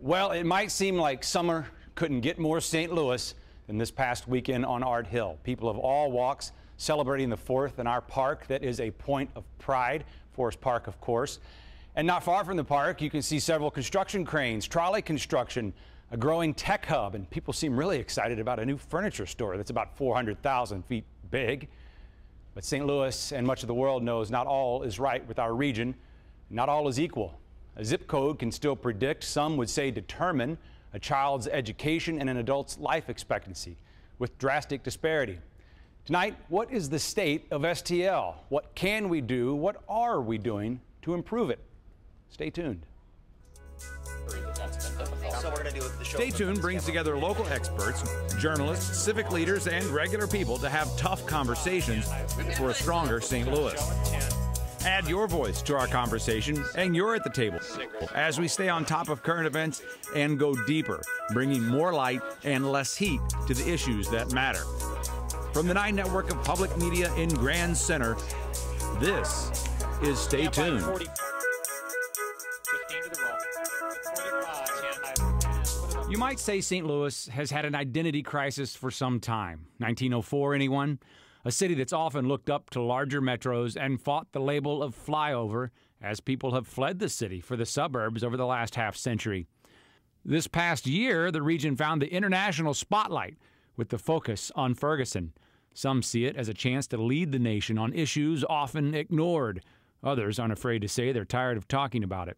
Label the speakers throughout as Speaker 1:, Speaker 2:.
Speaker 1: Well, it might seem like summer couldn't get more St. Louis than this past weekend on Art Hill. People of all walks celebrating the 4th in our park that is a point of pride, Forest Park, of course. And not far from the park, you can see several construction cranes, trolley construction, a growing tech hub, and people seem really excited about a new furniture store that's about 400,000 feet big. But St. Louis and much of the world knows not all is right with our region. Not all is equal. A zip code can still predict, some would say determine, a child's education and an adult's life expectancy with drastic disparity. Tonight, what is the state of STL? What can we do? What are we doing to improve it? Stay tuned.
Speaker 2: Stay Tuned brings together local experts, journalists, civic leaders, and regular people to have tough conversations for a stronger St. Louis. Add your voice to our conversation, and you're at the table as we stay on top of current events and go deeper, bringing more light and less heat to the issues that matter. From the 9 network of public media in Grand Center, this is Stay Tuned. You might say St. Louis has had an identity crisis for some time. 1904, anyone? A city that's often looked up to larger metros and fought the label of flyover as people have fled the city for the suburbs over the last half-century. This past year, the region found the international spotlight with the focus on Ferguson. Some see it as a chance to lead the nation on issues often ignored. Others aren't afraid to say they're tired of talking about it.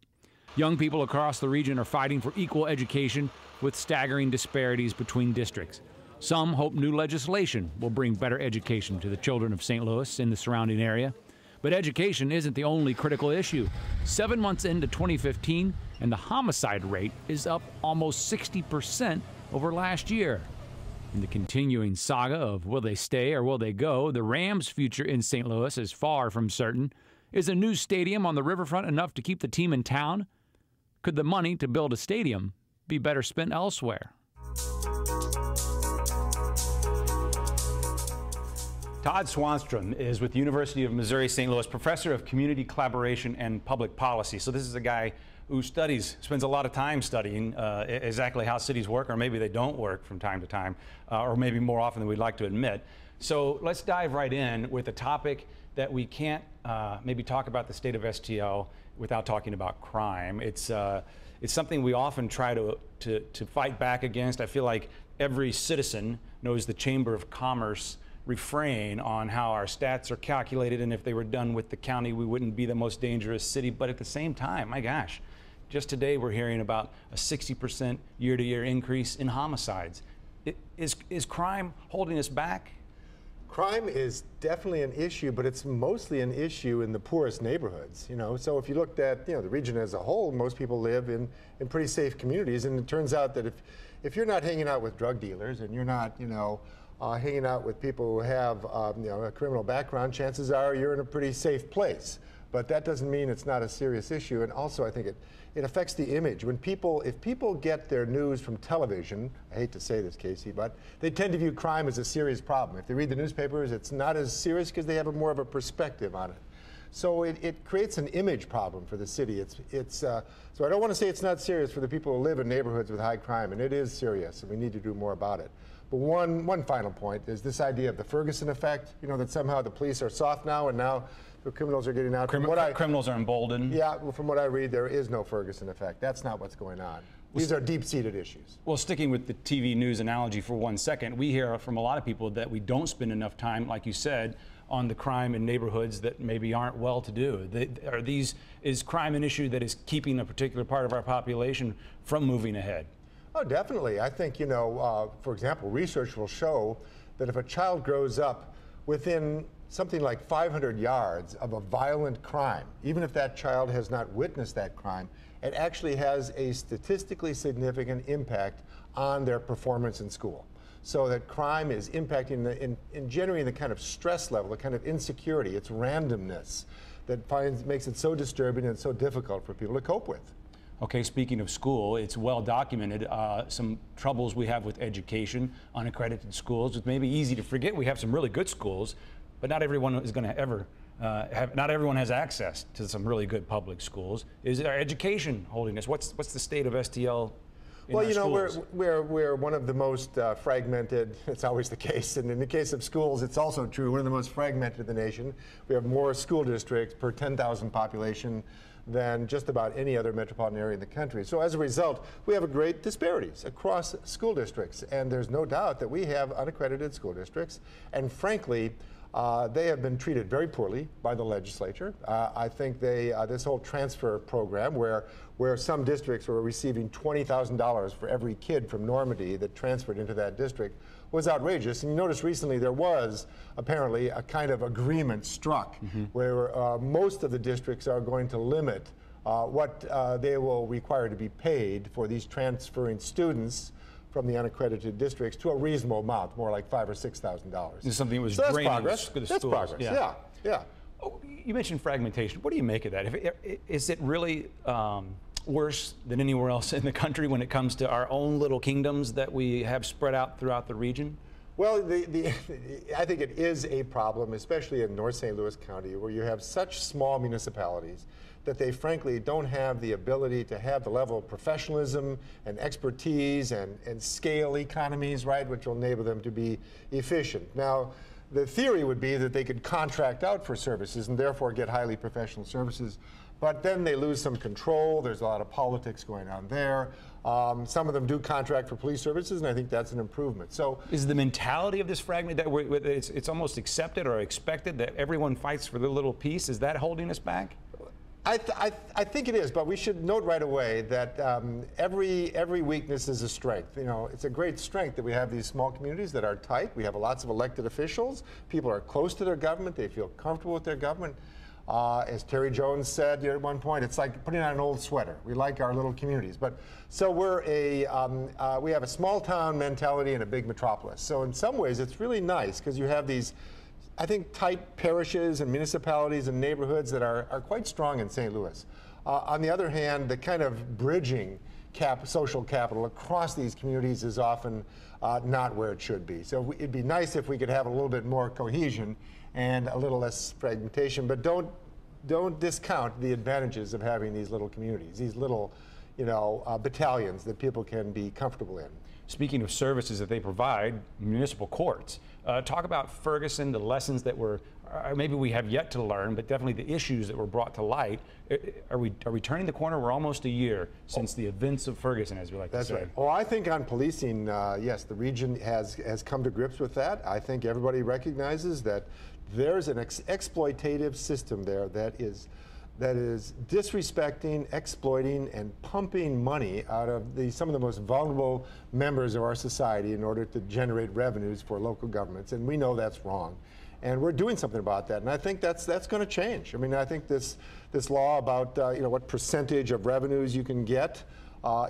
Speaker 2: Young people across the region are fighting for equal education with staggering disparities between districts. Some hope new legislation will bring better education to the children of St. Louis and the surrounding area. But education isn't the only critical issue. 7 months into 2015, and the homicide rate is up almost 60% over last year. In the continuing saga of will they stay or will they go, the Rams' future in St. Louis is far from certain. Is a new stadium on the riverfront enough to keep the team in town? Could the money to build a stadium be better spent elsewhere?
Speaker 1: Todd Swanstrom is with the University of Missouri St. Louis, professor of community collaboration and public policy. So this is a guy who spends a lot of time studying exactly how cities work, or maybe they don't work from time to time, or maybe more often than we'd like to admit. So let's dive right in with a topic that we can't maybe talk about the state of STL without talking about crime. It's something we often try to fight back against. I feel like every citizen knows the Chamber of Commerce refrain on how our stats are calculated, and if they were done with the county, we wouldn't be the most dangerous city. But at the same time, my gosh, just today we're hearing about a 60% year-to-year increase in homicides. Is crime holding us back?
Speaker 3: Crime is definitely an issue, but it's mostly an issue in the poorest neighborhoods. So if you looked at the region as a whole, most people live in pretty safe communities, and it turns out that if you're not hanging out with drug dealers and you're not hanging out with people who have a criminal background, chances are you're in a pretty safe place. But that doesn't mean it's not a serious issue, and also I think it affects the image. If people get their news from television, I hate to say this, Casey, but they tend to view crime as a serious problem. If they read the newspapers, it's not as serious because they have more of a perspective on it. So it creates an image problem for the city. So I don't want to say it's not serious for the people who live in neighborhoods with high crime, and it is serious, and we need to do more about it. But one final point is this idea of the Ferguson effect, that somehow the police are soft now, and now the criminals are getting out.
Speaker 1: Criminals are emboldened.
Speaker 3: Yeah, well, from what I read, there is no Ferguson effect. That's not what's going on. These are deep-seated issues.
Speaker 1: Well, sticking with the TV news analogy for 1 second, we hear from a lot of people that we don't spend enough time, like you said, on the crime in neighborhoods that maybe aren't well-to-do. Is crime an issue that is keeping a particular part of our population from moving ahead?
Speaker 3: Oh, definitely. I think, for example, research will show that if a child grows up within something like 500 yards of a violent crime, even if that child has not witnessed that crime, it actually has a statistically significant impact on their performance in school. So that crime is impacting in generating the kind of stress level, the kind of insecurity, its randomness that makes it so disturbing and so difficult for people to cope with.
Speaker 1: Okay, speaking of school, it's well documented some troubles we have with education, unaccredited schools. It's maybe easy to forget we have some really good schools, but not everyone is going to ever not everyone has access to some really good public schools. Is our education holding us? What's the state of STL in
Speaker 3: Well,
Speaker 1: our
Speaker 3: you know,
Speaker 1: schools?
Speaker 3: we're one of the most fragmented. It's always the case, and in the case of schools, it's also true. One of the most fragmented in the nation. We have more school districts per 10,000 population than just about any other metropolitan area in the country. So as a result, we have great disparities across school districts, and there's no doubt that we have unaccredited school districts, and frankly, they have been treated very poorly by the legislature. I think this whole transfer program where some districts were receiving $20,000 for every kid from Normandy that transferred into that district was outrageous. And you notice recently there was apparently a kind of agreement struck where most of the districts are going to limit what they will require to be paid for these transferring students from the unaccredited districts to a reasonable amount, more like $5,000 or $6,000.
Speaker 1: This is something that was
Speaker 3: so that's
Speaker 1: draining
Speaker 3: progress.
Speaker 1: the
Speaker 3: That's
Speaker 1: schools.
Speaker 3: progress. Yeah.
Speaker 1: Oh, you mentioned fragmentation. What do you make of that? Is it really worse than anywhere else in the country when it comes to our own little kingdoms that we have spread out throughout the region?
Speaker 3: Well, I think it is a problem, especially in North St. Louis County, where you have such small municipalities that they frankly don't have the ability to have the level of professionalism and expertise and scale economies, right, which will enable them to be efficient. Now, the theory would be that they could contract out for services and therefore get highly professional services, but then they lose some control. There's a lot of politics going on there. Some of them do contract for police services, and I think that's an improvement. So,
Speaker 1: is the mentality of this fragment that it's almost accepted or expected that everyone fights for their little piece? Is that holding us back?
Speaker 3: I think it is, but we should note right away that every weakness is a strength. You know, it's a great strength that we have these small communities that are tight. We have lots of elected officials. People are close to their government. They feel comfortable with their government. As Terry Jones said at one point, it's like putting on an old sweater. We like our little communities, but so we have a small town mentality in a big metropolis. So in some ways, it's really nice because you have these, I think, tight parishes and municipalities and neighborhoods that are quite strong in St. Louis. On the other hand, the kind of bridging social capital across these communities is often not where it should be. So it'd be nice if we could have a little bit more cohesion and a little less fragmentation, but don't discount the advantages of having these little communities, these little, battalions that people can be comfortable in.
Speaker 1: Speaking of services that they provide, municipal courts. Talk about Ferguson, the lessons that maybe we have yet to learn, but definitely the issues that were brought to light. Are we turning the corner? We're almost a year since the events of Ferguson, as we like to say.
Speaker 3: That's right. Well, I think on policing, yes, the region has come to grips with that. I think everybody recognizes that there's an exploitative system there that is disrespecting, exploiting, and pumping money out of some of the most vulnerable members of our society in order to generate revenues for local governments, and we know that's wrong. And we're doing something about that, and I think that's going to change. I mean, I think this law about what percentage of revenues you can get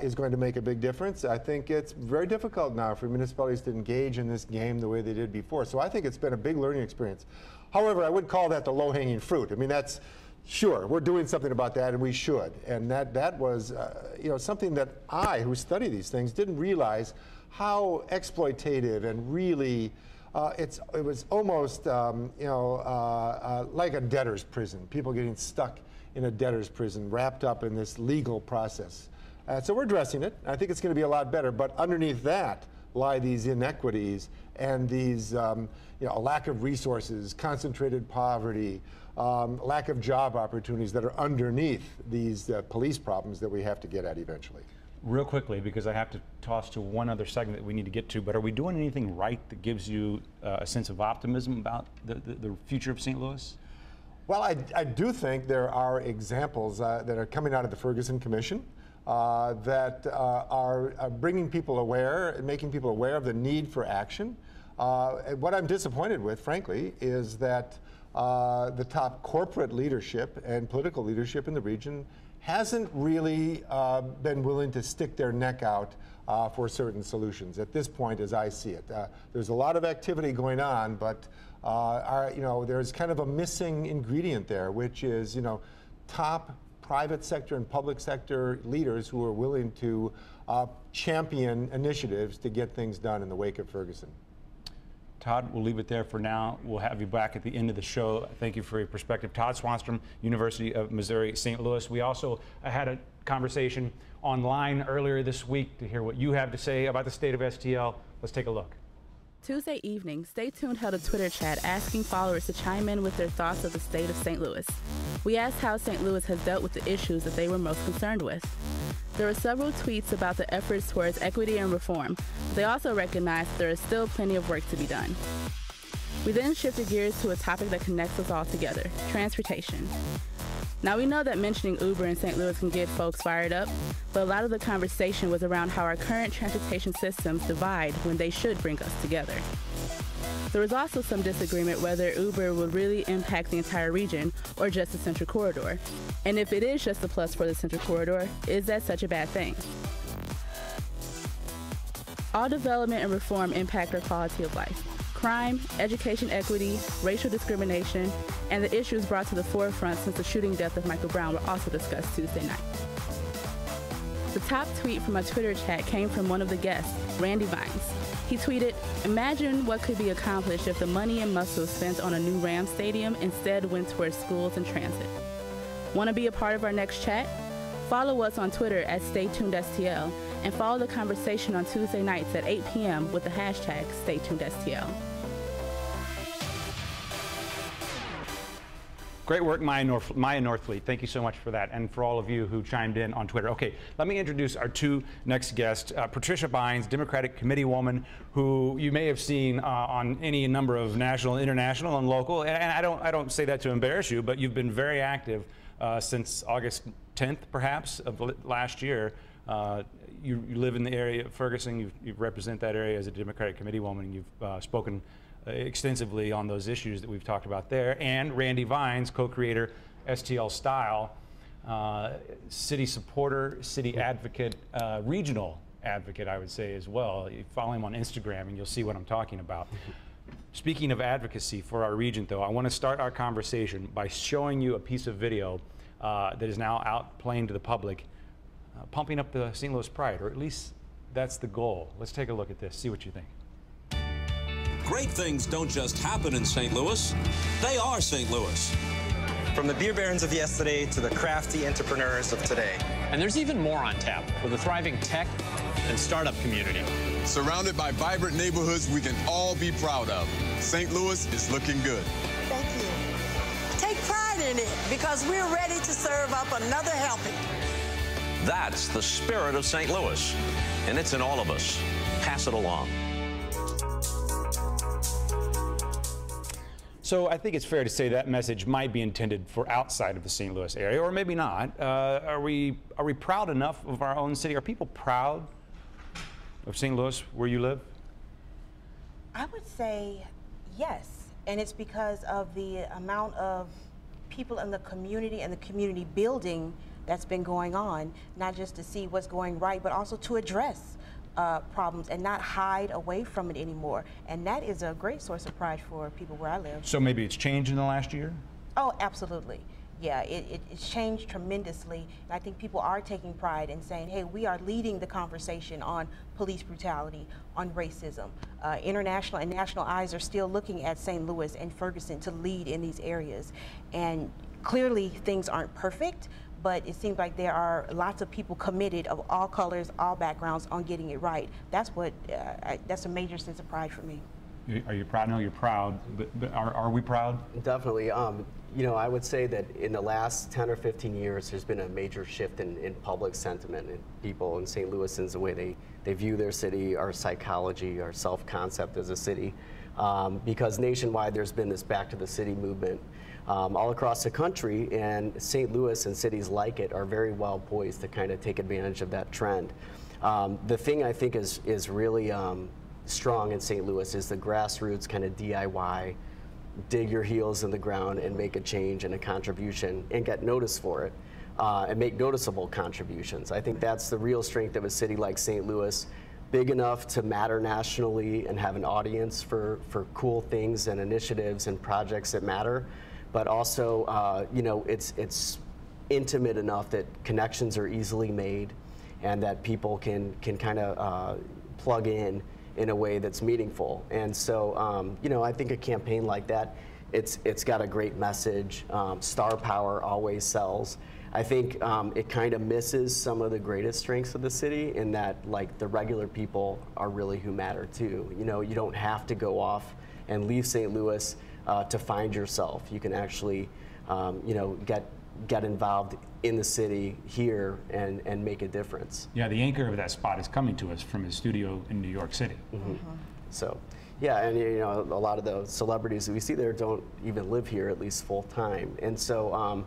Speaker 3: is going to make a big difference. I think it's very difficult now for municipalities to engage in this game the way they did before. So I think it's been a big learning experience. However, I would call that the low-hanging fruit. I mean, that's sure, we're doing something about that, and we should. And that was, something that I, who study these things, didn't realize how exploitative and really, it was almost, like a debtor's prison. People getting stuck in a debtor's prison, wrapped up in this legal process. So we're addressing it. I think it's going to be a lot better. But underneath that lie these inequities and these, a lack of resources, concentrated poverty, lack of job opportunities that are underneath these police problems that we have to get at eventually.
Speaker 1: Real quickly, because I have to toss to one other segment that we need to get to, but are we doing anything right that gives you a sense of optimism about the future of St. Louis?
Speaker 3: Well, I do think there are examples that are coming out of the Ferguson Commission that are bringing people aware, making people aware of the need for action. What I'm disappointed with, frankly, is that the top corporate leadership and political leadership in the region hasn't really been willing to stick their neck out for certain solutions at this point, as I see it. There's a lot of activity going on, but there's kind of a missing ingredient there, which is top private sector and public sector leaders who are willing to champion initiatives to get things done in the wake of Ferguson.
Speaker 1: Todd, we'll leave it there for now. We'll have you back at the end of the show. Thank you for your perspective. Todd Swanstrom, University of Missouri, St. Louis. We also had a conversation online earlier this week to hear what you have to say about the state of STL. Let's take a look.
Speaker 4: Tuesday evening, Stay Tuned held a Twitter chat asking followers to chime in with their thoughts of the state of St. Louis. We asked how St. Louis has dealt with the issues that they were most concerned with. There were several tweets about the efforts towards equity and reform, but they also recognized that there is still plenty of work to be done. We then shifted gears to a topic that connects us all together, transportation. Now, we know that mentioning Uber in St. Louis can get folks fired up, but a lot of the conversation was around how our current transportation systems divide when they should bring us together. There was also some disagreement whether Uber would really impact the entire region or just the Central Corridor. And if it is just a plus for the Central Corridor, is that such a bad thing? All development and reform impact our quality of life. Crime, education equity, racial discrimination, and the issues brought to the forefront since the shooting death of Michael Brown were also discussed Tuesday night. The top tweet from a Twitter chat came from one of the guests, Randy Vines. He tweeted, "Imagine what could be accomplished if the money and muscle spent on a new Rams stadium instead went towards schools and transit." Want to be a part of our next chat? Follow us on Twitter at StayTunedSTL and follow the conversation on Tuesday nights at 8 p.m. with the hashtag StayTunedSTL.
Speaker 1: Great work, Maya Northfleet. Thank you so much for that, and for all of you who chimed in on Twitter. Okay, let me introduce our two next guests. Patricia Bynes, Democratic Committee woman, who you may have seen on any number of national, international, and local. And I don't say that to embarrass you, but you've been very active since August 10th, perhaps, of last year. You live in the area of Ferguson. You represent that area as a Democratic Committee woman. You've spoken extensively on those issues that we've talked about there. And Randy Vines, co-creator, STL Style, city supporter, city advocate, regional advocate, I would say, as well. You follow him on Instagram and you'll see what I'm talking about. Speaking of advocacy for our region, though, I want to start our conversation by showing you a piece of video that is now out playing to the public, pumping up the St. Louis pride, or at least that's the goal. Let's take a look at this, see what you think.
Speaker 5: Great things don't just happen in St. Louis, they are St. Louis.
Speaker 6: From the beer barons of yesterday to the crafty entrepreneurs of today.
Speaker 7: And there's even more on tap with a thriving tech and startup community.
Speaker 8: Surrounded by vibrant neighborhoods we can all be proud of. St. Louis is looking good.
Speaker 9: Thank you. Take pride in it because we're ready to serve up another helping.
Speaker 5: That's the spirit of St. Louis, and it's in all of us. Pass it along.
Speaker 1: So I think it's fair to say that message might be intended for outside of the St. Louis area, or maybe not. Are we proud enough of our own city? Are people proud of St. Louis, where you live?
Speaker 10: I would say yes, and it's because of the amount of people in the community and the community building that's been going on, not just to see what's going right, but also to address problems and not hide away from it anymore. And that is a great source of pride for people where I live.
Speaker 1: So maybe it's changed in the last year?
Speaker 10: Oh, absolutely. Yeah, it's changed tremendously. And I think people are taking pride in saying, hey, we are leading the conversation on police brutality, on racism. International and national eyes are still looking at St. Louis and Ferguson to lead in these areas. And clearly things aren't perfect, but it seems like there are lots of people committed of all colors, all backgrounds on getting it right. That's what, that's a major sense of pride for me.
Speaker 1: Are you proud? I know you're proud, but are we proud?
Speaker 11: Definitely. You know, I would say that in the last 10 or 15 years, there's been a major shift in public sentiment in people in St. Louisans, the way they view their city, our psychology, our self-concept as a city. Because nationwide, there's been this back to the city movement all across the country, and St. Louis and cities like it are very well poised to kind of take advantage of that trend. The thing I think is really strong in St. Louis is the grassroots kind of DIY, dig your heels in the ground and make a change and a contribution and get noticed for it and make noticeable contributions. I think that's the real strength of a city like St. Louis, big enough to matter nationally and have an audience for cool things and initiatives and projects that matter, but also you know, it's intimate enough that connections are easily made and that people can kind of plug in in a way that's meaningful. And so, you know, I think a campaign like that, it's got a great message. Star power always sells. I think it kind of misses some of the greatest strengths of the city in that, like, the regular people are really who matter too. You know, you don't have to go off and leave St. Louis to find yourself. You can actually, you know, get involved in the city here and make a difference.
Speaker 1: Yeah, the anchor of that spot is coming to us from his studio in New York City.
Speaker 11: So, yeah, and you know, a lot of the celebrities that we see there don't even live here, at least full time. And so,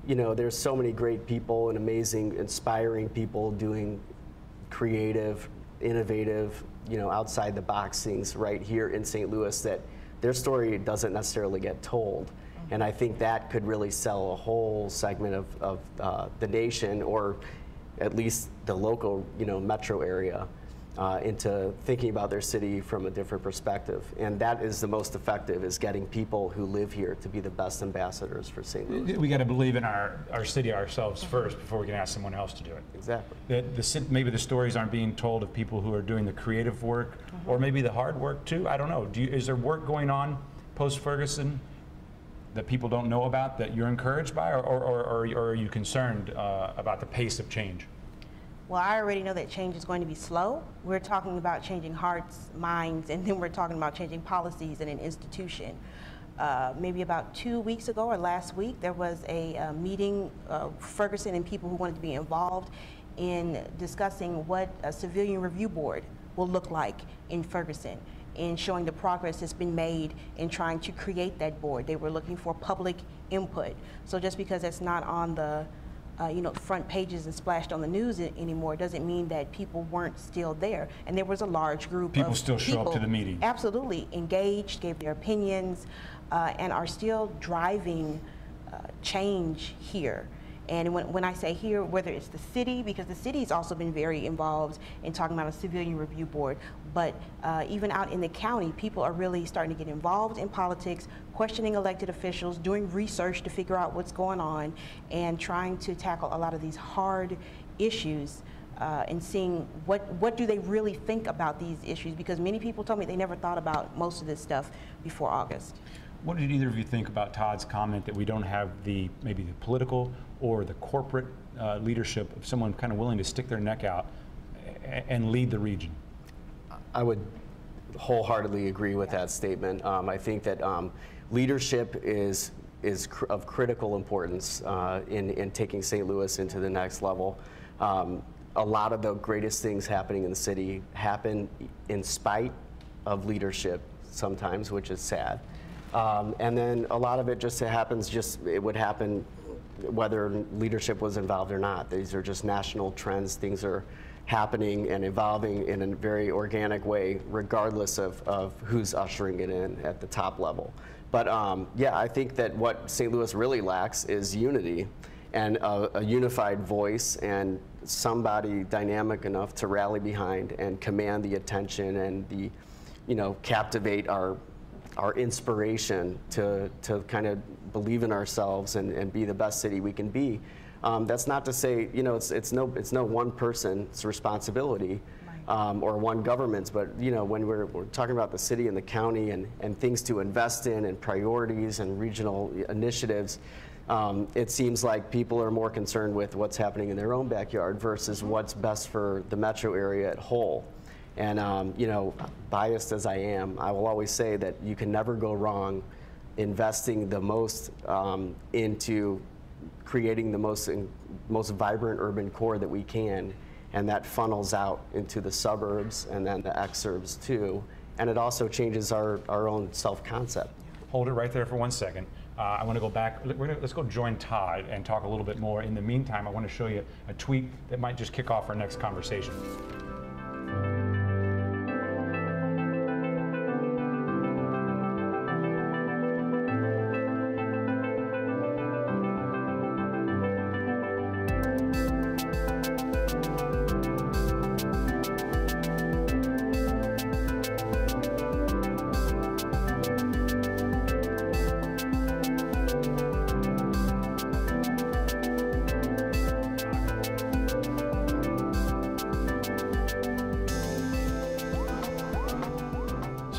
Speaker 11: you know, there's so many great people and amazing, inspiring people doing creative, innovative, you know, outside the box things right here in St. Louis that their story doesn't necessarily get told. And I think that could really sell a whole segment of the nation, or at least the local, you know, metro area, into thinking about their city from a different perspective. And that is the most effective, is getting people who live here to be the best ambassadors for St. Louis.
Speaker 1: We got to believe in our city ourselves first before we can ask someone else to do it.
Speaker 11: Exactly.
Speaker 1: Maybe the stories aren't being told of people who are doing the creative work, or maybe the hard work too. I don't know. Is there work going on post-Ferguson that people don't know about that you're encouraged by, or are you concerned about the pace of change?
Speaker 10: Well, I already know that change is going to be slow. We're talking about changing hearts, minds, and then we're talking about changing policies in an institution. Maybe about 2 weeks ago or last week, there was a meeting, Ferguson and people who wanted to be involved in discussing what a civilian review board will look like in Ferguson, in showing the progress that's been made in trying to create that board. They were looking for public input. So just because it's not on the you know, front pages and splashed on the news anymore doesn't mean that people weren't still there. And there was a large group
Speaker 1: people
Speaker 10: of
Speaker 1: still show up to the meeting.
Speaker 10: Absolutely engaged, gave their opinions, and are still driving change here. And when I say here, whether it's the city, because the city's also been very involved in talking about a civilian review board, but even out in the county, people are really starting to get involved in politics, questioning elected officials, doing research to figure out what's going on, and trying to tackle a lot of these hard issues and seeing what do they really think about these issues, because many people told me they never thought about most of this stuff before August.
Speaker 1: What did either of you think about Todd's comment that we don't have maybe the political or the corporate leadership of someone kind of willing to stick their neck out and lead the region?
Speaker 11: I would wholeheartedly agree with that statement. I think that leadership is of critical importance in taking St. Louis into the next level. A lot of the greatest things happening in the city happen in spite of leadership sometimes, which is sad. And then a lot of it just happens, it would happen whether leadership was involved or not. These are just national trends. Things are happening and evolving in a very organic way, regardless of who's ushering it in at the top level. But yeah, I think that what St. Louis really lacks is unity and a unified voice and somebody dynamic enough to rally behind and command the attention and captivate our inspiration to kind of believe in ourselves and be the best city we can be. That's not to say, it's no one person's responsibility or one government's, but when we're talking about the city and the county and things to invest in and priorities and regional initiatives, it seems like people are more concerned with what's happening in their own backyard versus what's best for the metro area at whole. And biased as I am, I will always say that you can never go wrong investing the most into creating the most vibrant urban core that we can, and that funnels out into the suburbs and then the exurbs too. And it also changes our own self-concept.
Speaker 1: Hold it right there for 1 second. I want to go back. Let's go join Todd and talk a little bit more. In the meantime, I want to show you a tweet that might just kick off our next conversation.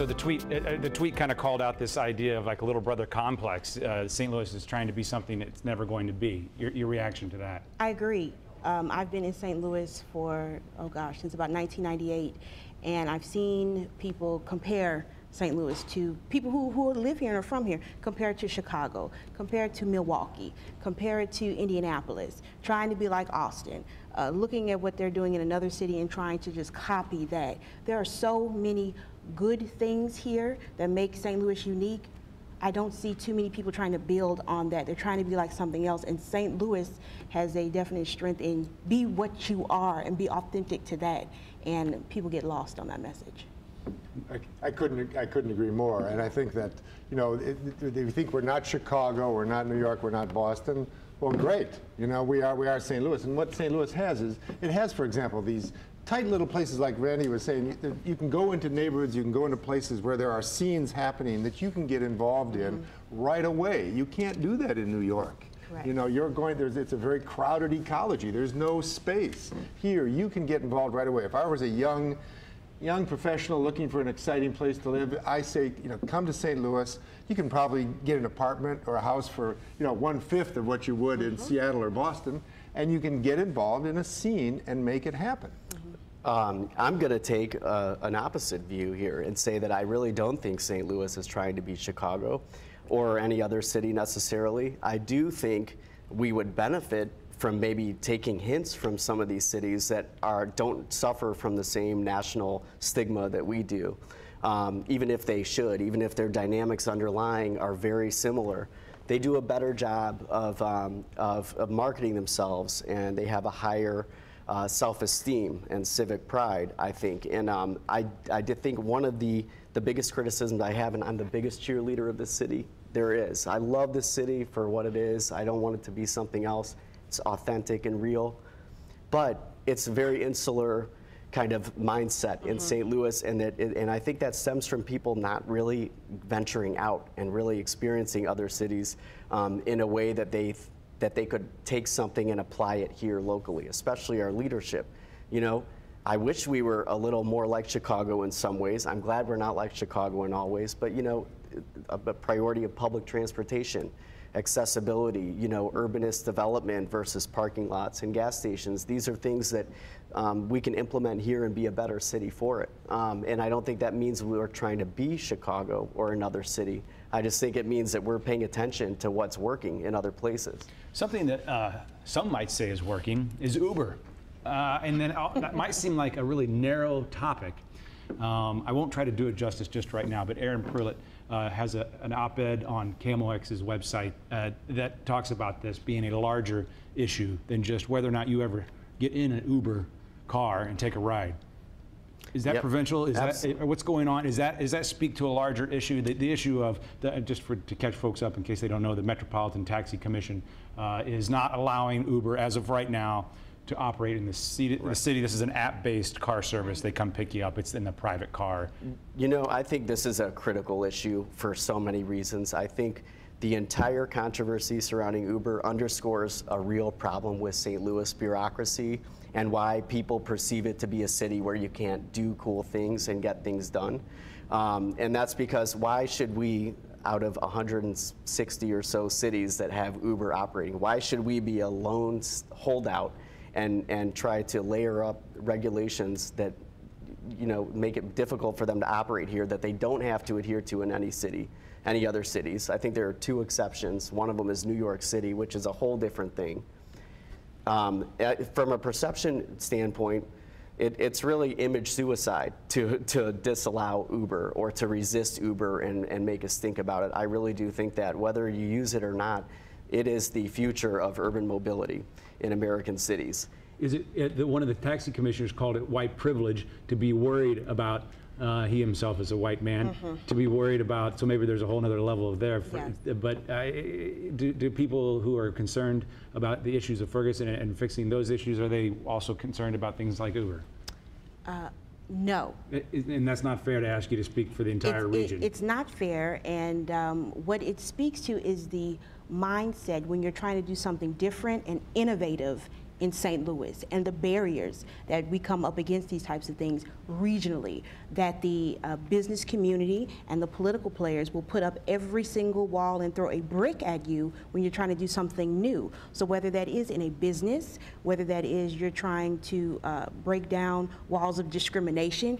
Speaker 1: So the tweet kind of called out this idea of like a little brother complex. St. Louis is trying to be something it's never going to be. Your reaction to that?
Speaker 10: I agree. I've been in St. Louis for, oh gosh, since about 1998, and I've seen people compare St. Louis to people who live here and are from here, compared to Chicago, compared to Milwaukee, compared to Indianapolis, trying to be like Austin, looking at what they're doing in another city and trying to just copy that. There are so many good things here that make St. Louis unique. I don't see too many people trying to build on that. They're trying to be like something else, and St. Louis has a definite strength in be what you are and be authentic to that, and people get lost on that message.
Speaker 3: I couldn't agree more, and I think that, you know, if you think we're not Chicago, we're not New York, we're not Boston, well, great. You know, we are St. Louis, and what St. Louis has is, it has, for example, these tight little places like Randy was saying. You can go into neighborhoods, you can go into places where there are scenes happening that you can get involved in right away. You can't do that in New York. Correct. You know, it's a very crowded ecology. There's no space. Here, you can get involved right away. If I was a young professional looking for an exciting place to live, I say, you know, come to St. Louis. You can probably get an apartment or a house for, you know, 1/5 of what you would in Seattle or Boston, and you can get involved in a scene and make it happen.
Speaker 11: I'm going to take an opposite view here and say that I really don't think St. Louis is trying to be Chicago or any other city necessarily. I do think we would benefit from maybe taking hints from some of these cities that don't suffer from the same national stigma that we do, even if they should, even if their dynamics underlying are very similar. They do a better job of marketing themselves, and they have a higher self-esteem and civic pride, I think. And I did think one of the biggest criticisms I have, and I'm the biggest cheerleader of this city there is. I love this city for what it is. I don't want it to be something else. It's authentic and real, but it's a very insular kind of mindset in St. Louis, and I think that stems from people not really venturing out and really experiencing other cities in a way that they could take something and apply it here locally, especially our leadership. You know, I wish we were a little more like Chicago in some ways. I'm glad we're not like Chicago in all ways, but you know, a priority of public transportation, accessibility, you know, urbanist development versus parking lots and gas stations. These are things that we can implement here and be a better city for it. And I don't think that means we're trying to be Chicago or another city. I just think it means that we're paying attention to what's working in other places.
Speaker 1: Something that some might say is working is Uber. And then that might seem like a really narrow topic. I won't try to do it justice just right now, but Aaron Pruitt has an op-ed on KMOX's website that talks about this being a larger issue than just whether or not you ever get in an Uber car and take a ride. Is that provincial? Is that what's going on? Is that speak to a larger issue? The issue of to catch folks up in case they don't know, the Metropolitan Taxi Commission is not allowing Uber as of right now to operate in the city. This is an app-based car service. They come pick you up. It's in the private car.
Speaker 11: You know, I think this is a critical issue for so many reasons. I think the entire controversy surrounding Uber underscores a real problem with St. Louis bureaucracy and why people perceive it to be a city where you can't do cool things and get things done. And that's because why should we, out of 160 or so cities that have Uber operating, why should we be a lone holdout and try to layer up regulations that, you know, make it difficult for them to operate here that they don't have to adhere to in any other cities? I think there are two exceptions. One of them is New York City, which is a whole different thing. From a perception standpoint, it's really image suicide to disallow Uber or to resist Uber and make us think about it. I really do think that whether you use it or not, it is the future of urban mobility in American cities.
Speaker 1: Is it one of the taxi commissioners called it white privilege to be worried about, he himself is a white man, to be worried about, so maybe there's a whole other level of there. But do people who are concerned about the issues of Ferguson and fixing those issues, are they also concerned about things like Uber?
Speaker 10: No.
Speaker 1: And that's not fair to ask you to speak for the entire region.
Speaker 10: It's not fair, and what it speaks to is the mindset when you're trying to do something different and innovative in St. Louis and the barriers that we come up against these types of things regionally, that the business community and the political players will put up every single wall and throw a brick at you when you're trying to do something new. So whether that is in a business, whether that is you're trying to break down walls of discrimination,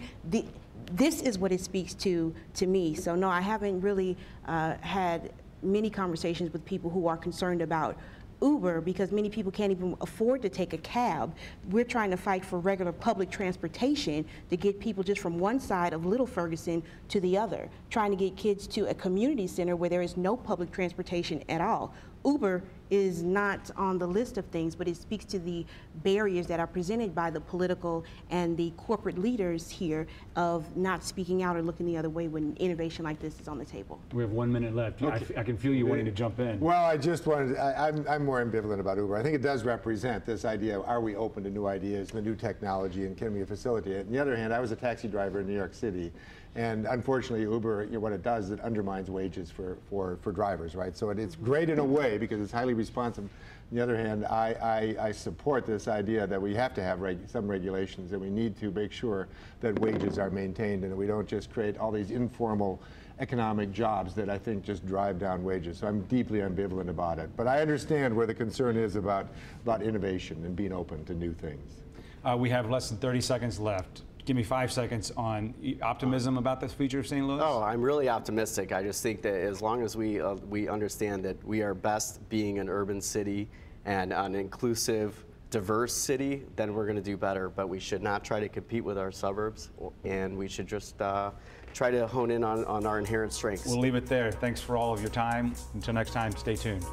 Speaker 10: this is what it speaks to me. So no, I haven't really had many conversations with people who are concerned about Uber, because many people can't even afford to take a cab. We're trying to fight for regular public transportation to get people just from one side of Little Ferguson to the other, trying to get kids to a community center where there is no public transportation at all. Uber is not on the list of things, but it speaks to the barriers that are presented by the political and the corporate leaders here of not speaking out or looking the other way when innovation like this is on the table.
Speaker 2: We have 1 minute left.
Speaker 3: Okay.
Speaker 2: I can feel you wanting to jump in.
Speaker 3: Well, I just wanted, I'm more ambivalent about Uber. I think it does represent this idea of, are we open to new ideas, the new technology, and can we facilitate it? On the other hand, I was a taxi driver in New York City, and unfortunately Uber, what it does, it undermines wages for drivers, right? So it's great in a way because it's highly responsive. On the other hand, I support this idea that we have to have some regulations, and we need to make sure that wages are maintained and that we don't just create all these informal economic jobs that I think just drive down wages. So I'm deeply ambivalent about it. But I understand where the concern is about innovation and being open to new things.
Speaker 1: We have less than 30 seconds left. Give me 5 seconds on optimism about this future of St. Louis.
Speaker 11: Oh, I'm really optimistic. I just think that as long as we understand that we are best being an urban city and an inclusive, diverse city, then we're going to do better. But we should not try to compete with our suburbs, and we should just try to hone in on our inherent strengths.
Speaker 1: We'll leave it there. Thanks for all of your time. Until next time, stay tuned.